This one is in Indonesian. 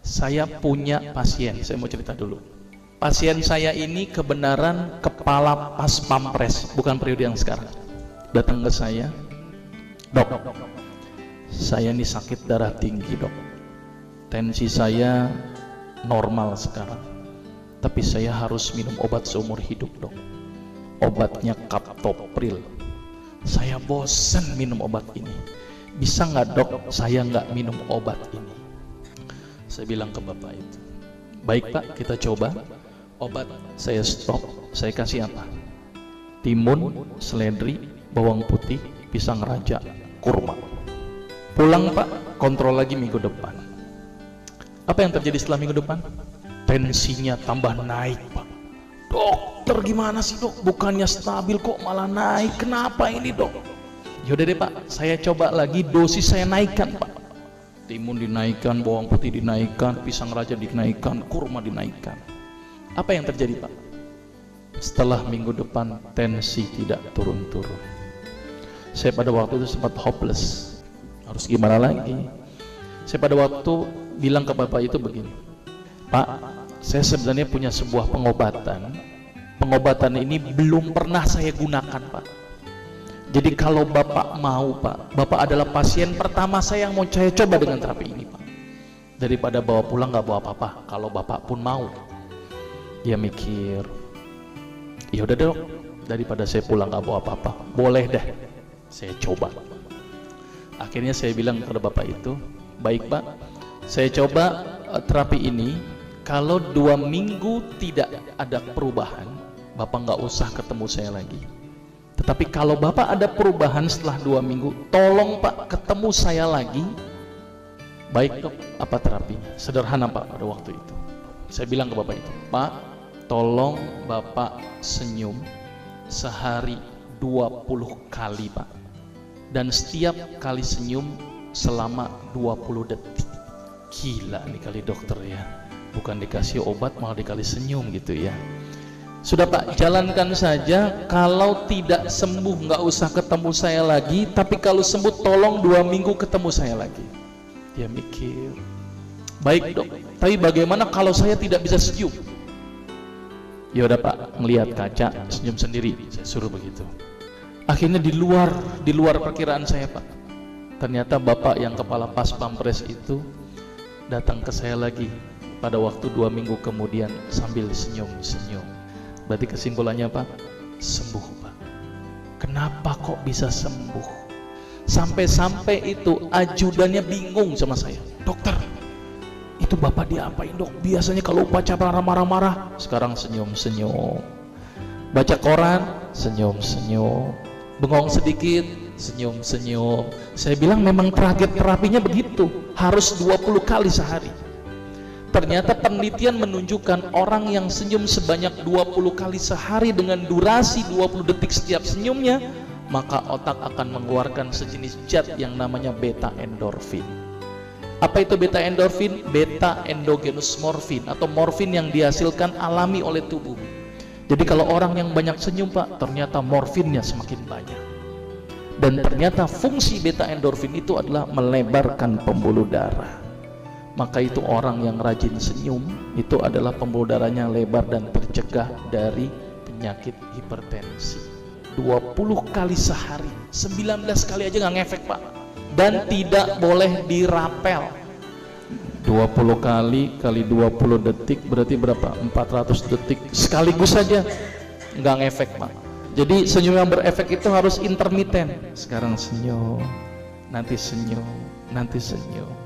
Saya punya pasien, saya mau cerita dulu. Pasien saya ini kebenaran kepala pas pampres, bukan periode yang sekarang. Datang ke saya, dok, saya ini sakit darah tinggi dok. Tensi saya normal sekarang, tapi saya harus minum obat seumur hidup dok. Obatnya kaptopril. Saya bosan minum obat ini. Bisa nggak dok, saya nggak minum obat ini? Saya bilang ke bapak itu, baik pak, kita coba. Obat saya stop, saya kasih apa? Timun, seledri, bawang putih, pisang raja, kurma. Pulang pak, kontrol lagi minggu depan. Apa yang terjadi setelah minggu depan? Tensinya tambah naik pak. Dokter gimana sih dok? Bukannya stabil kok malah naik, kenapa ini dok? Yaudah deh pak, saya coba lagi, dosis saya naikkan pak. Timun dinaikkan, bawang putih dinaikkan, pisang raja dinaikkan, kurma dinaikkan. Apa yang terjadi pak? Setelah minggu depan tensi tidak turun-turun. Saya pada waktu itu sempat hopeless. Harus gimana lagi? Saya pada waktu bilang ke bapak itu begini, pak, saya sebenarnya punya sebuah pengobatan. Pengobatan ini belum pernah saya gunakan pak. Jadi kalau bapak mau pak, bapak adalah pasien pertama saya yang mau saya coba dengan terapi ini pak. Daripada bawa pulang nggak bawa apa-apa, kalau bapak pun mau. Dia mikir, ya udah dok, daripada saya pulang nggak bawa apa-apa, boleh deh, saya coba. Akhirnya saya bilang kepada bapak itu, baik pak, saya coba terapi ini. Kalau 2 minggu tidak ada perubahan, bapak nggak usah ketemu saya lagi. Tetapi kalau bapak ada perubahan setelah 2 minggu, tolong pak ketemu saya lagi. Baik dok, apa terapinya? Sederhana pak pada waktu itu. Saya bilang ke bapak itu, pak, tolong bapak senyum sehari 20 kali pak. Dan setiap kali senyum selama 20 detik. Gila nih kali dokter ya. Bukan dikasih obat malah dikali senyum gitu ya. Sudah pak, jalankan saja. Kalau tidak sembuh nggak usah ketemu saya lagi. Tapi kalau sembuh tolong 2 minggu ketemu saya lagi. Dia mikir, baik dok, tapi bagaimana kalau saya tidak bisa senyum? Ya udah pak, ngelihat kaca senyum sendiri, saya suruh begitu. Akhirnya di luar perkiraan saya pak. Ternyata bapak yang kepala pas pampres itu datang ke saya lagi pada waktu 2 minggu kemudian sambil senyum-senyum. Berarti kesimpulannya pak, sembuh pak. Kenapa kok bisa sembuh? Sampai-sampai itu ajudannya bingung sama saya, dokter, itu bapak diapain dok? Biasanya kalau upacara marah-marah, sekarang senyum-senyum. Baca koran, senyum-senyum. Bengong sedikit, senyum-senyum. Saya bilang memang target terapinya begitu, harus 20 kali sehari. Ternyata penelitian menunjukkan orang yang senyum sebanyak 20 kali sehari dengan durasi 20 detik setiap senyumnya, maka otak akan mengeluarkan sejenis zat yang namanya beta endorfin. Apa itu beta endorfin? Beta endogenous morfin atau morfin yang dihasilkan alami oleh tubuh. Jadi kalau orang yang banyak senyum pak, ternyata morfinnya semakin banyak. Dan ternyata fungsi beta endorfin itu adalah melebarkan pembuluh darah. Maka itu orang yang rajin senyum itu adalah pembuluh darahnya lebar dan tercegah dari penyakit hipertensi. 20 kali sehari, 19 kali aja nggak ngefek pak. Dan tidak boleh dirapel. 20 kali 20 detik berarti berapa? 400 detik sekaligus saja, nggak ngefek pak. Jadi senyum yang berefek itu harus intermiten. Sekarang senyum, nanti senyum, nanti senyum.